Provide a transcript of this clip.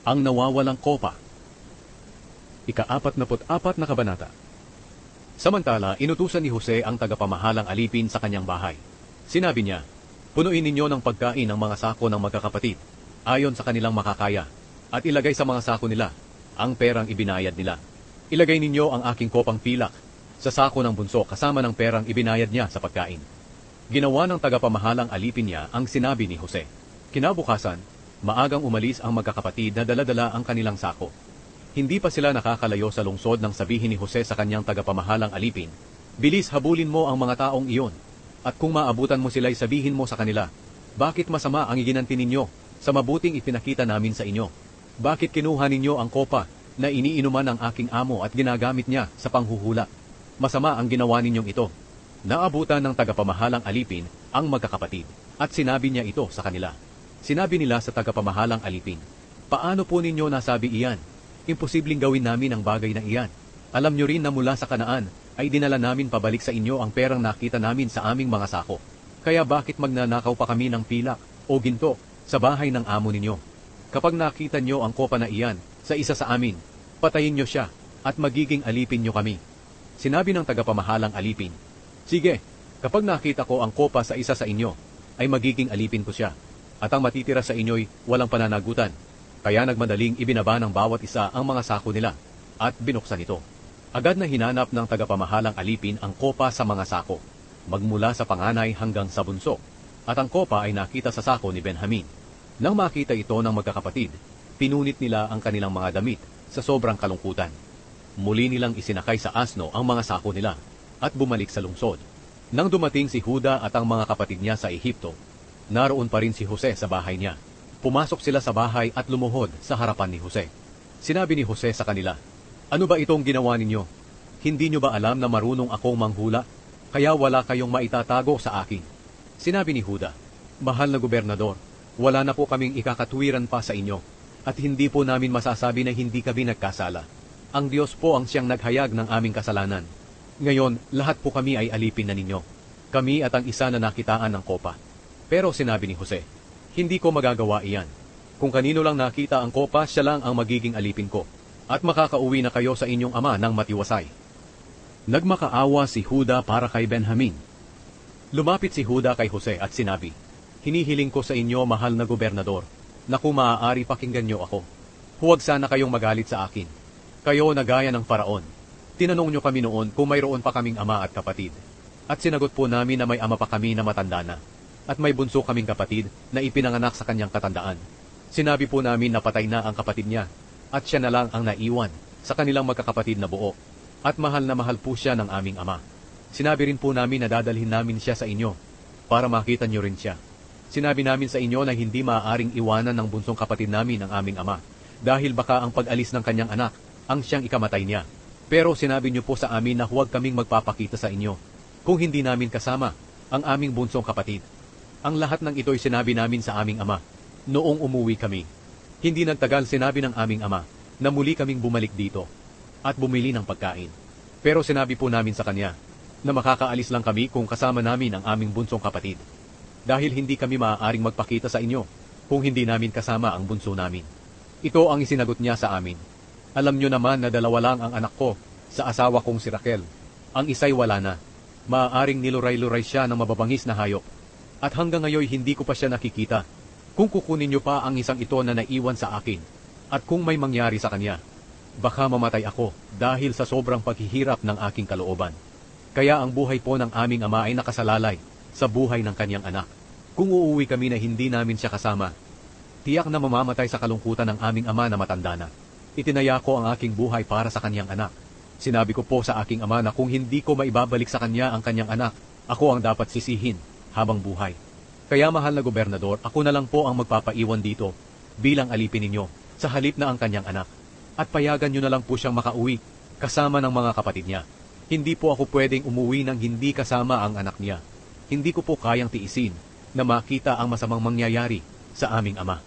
Ang nawawalang kopa. Ika-44 na kabanata. Samantala, inutusan ni Jose ang tagapamahalang alipin sa kanyang bahay. Sinabi niya, punuin ninyo ng pagkain ang mga sako ng magkakapatid, ayon sa kanilang makakaya, at ilagay sa mga sako nila ang perang ibinayad nila. Ilagay ninyo ang aking kopang pilak sa sako ng bunso kasama ng perang ibinayad niya sa pagkain. Ginawa ng tagapamahalang alipin niya ang sinabi ni Jose. Kinabukasan, maagang umalis ang magkakapatid na dala-dala ang kanilang sako. Hindi pa sila nakakalayo sa lungsod nang sabihin ni Jose sa kanyang tagapamahalang alipin, bilis habulin mo ang mga taong iyon, at kung maabutan mo sila'y sabihin mo sa kanila, bakit masama ang iginanti ninyo sa mabuting ipinakita namin sa inyo? Bakit kinuha ninyo ang kopa na iniinuman ng aking amo at ginagamit niya sa panghuhula? Masama ang ginawa ninyong ito. Naabutan ng tagapamahalang alipin ang magkakapatid, at sinabi niya ito sa kanila. Sinabi nila sa tagapamahalang alipin, paano po ninyo nasabi iyan? Imposibleng gawin namin ang bagay na iyan. Alam nyo rin na mula sa Kanaan ay dinala namin pabalik sa inyo ang perang nakita namin sa aming mga sako. Kaya bakit magnanakaw pa kami ng pilak o ginto sa bahay ng amo ninyo? Kapag nakita nyo ang kopa na iyan sa isa sa amin, patayin nyo siya at magiging alipin nyo kami. Sinabi ng tagapamahalang alipin, sige, kapag nakita ko ang kopa sa isa sa inyo, ay magiging alipin ko siya, at ang matitira sa inyo'y walang pananagutan. Kaya nagmadaling ibinaba ng bawat isa ang mga sako nila, at binuksan ito. Agad na hinanap ng tagapamahalang alipin ang kopa sa mga sako, magmula sa panganay hanggang sa bunso, at ang kopa ay nakita sa sako ni Benjamin. Nang makita ito ng magkakapatid, pinunit nila ang kanilang mga damit sa sobrang kalungkutan. Muli nilang isinakay sa asno ang mga sako nila, at bumalik sa lungsod. Nang dumating si Juda at ang mga kapatid niya sa Ehipto, naroon pa rin si Jose sa bahay niya. Pumasok sila sa bahay at lumuhod sa harapan ni Jose. Sinabi ni Jose sa kanila, ano ba itong ginawa ninyo? Hindi nyo ba alam na marunong akong manghula? Kaya wala kayong maitatago sa akin. Sinabi ni Juda, mahal na gobernador, wala na po kaming ikakatwiran pa sa inyo, at hindi po namin masasabi na hindi kami nagkasala. Ang Diyos po ang siyang naghayag ng aming kasalanan. Ngayon, lahat po kami ay alipin na ninyo. Kami at ang isa na nakitaan ng kopa. Pero sinabi ni Jose, hindi ko magagawa iyan. Kung kanino lang nakita ang kopa, siya lang ang magiging alipin ko. At makakauwi na kayo sa inyong ama ng matiwasay. Nagmakaawa si Juda para kay Benjamin. Lumapit si Juda kay Jose at sinabi, hinihiling ko sa inyo, mahal na gobernador, na kung maaari pakinggan niyo ako. Huwag sana kayong magalit sa akin. Kayo na gaya ng Faraon. Tinanong niyo kami noon kung mayroon pa kaming ama at kapatid. At sinagot po namin na may ama pa kami na matanda na. At may bunso kaming kapatid na ipinanganak sa kanyang katandaan. Sinabi po namin na patay na ang kapatid niya, at siya na lang ang naiwan sa kanilang magkakapatid na buo. At mahal na mahal po siya ng aming ama. Sinabi rin po namin na dadalhin namin siya sa inyo, para makita niyo rin siya. Sinabi namin sa inyo na hindi maaaring iwanan ng bunsong kapatid namin ang aming ama, dahil baka ang pag-alis ng kanyang anak ang siyang ikamatay niya. Pero sinabi niyo po sa amin na huwag kaming magpapakita sa inyo, kung hindi namin kasama ang aming bunsong kapatid. Ang lahat ng ito'y sinabi namin sa aming ama, noong umuwi kami. Hindi nagtagal sinabi ng aming ama, na muli kaming bumalik dito, at bumili ng pagkain. Pero sinabi po namin sa kanya, na makakaalis lang kami kung kasama namin ang aming bunsong kapatid. Dahil hindi kami maaaring magpakita sa inyo, kung hindi namin kasama ang bunso namin. Ito ang isinagot niya sa amin. Alam nyo naman na dalawa lang ang anak ko sa asawa kong si Raquel. Ang isa'y wala na. Maaaring niluray-luray siya ng mababangis na hayop. At hanggang ngayon hindi ko pa siya nakikita. Kung kukunin niyo pa ang isang ito na naiwan sa akin, at kung may mangyari sa kanya, baka mamatay ako dahil sa sobrang paghihirap ng aking kalooban. Kaya ang buhay po ng aming ama ay nakasalalay sa buhay ng kanyang anak. Kung uuwi kami na hindi namin siya kasama, tiyak na mamamatay sa kalungkutan ng aming ama na matanda na. Itinaya ko ang aking buhay para sa kanyang anak. Sinabi ko po sa aking ama na kung hindi ko maibabalik sa kanya ang kanyang anak, ako ang dapat sisihin habang buhay. Kaya mahal na gobernador, ako na lang po ang magpapaiwan dito bilang alipin ninyo sa halip na ang kanyang anak. At payagan nyo na lang po siyang makauwi kasama ng mga kapatid niya. Hindi po ako pwedeng umuwi nang hindi kasama ang anak niya. Hindi ko po kayang tiisin na makita ang masamang mangyayari sa aming ama.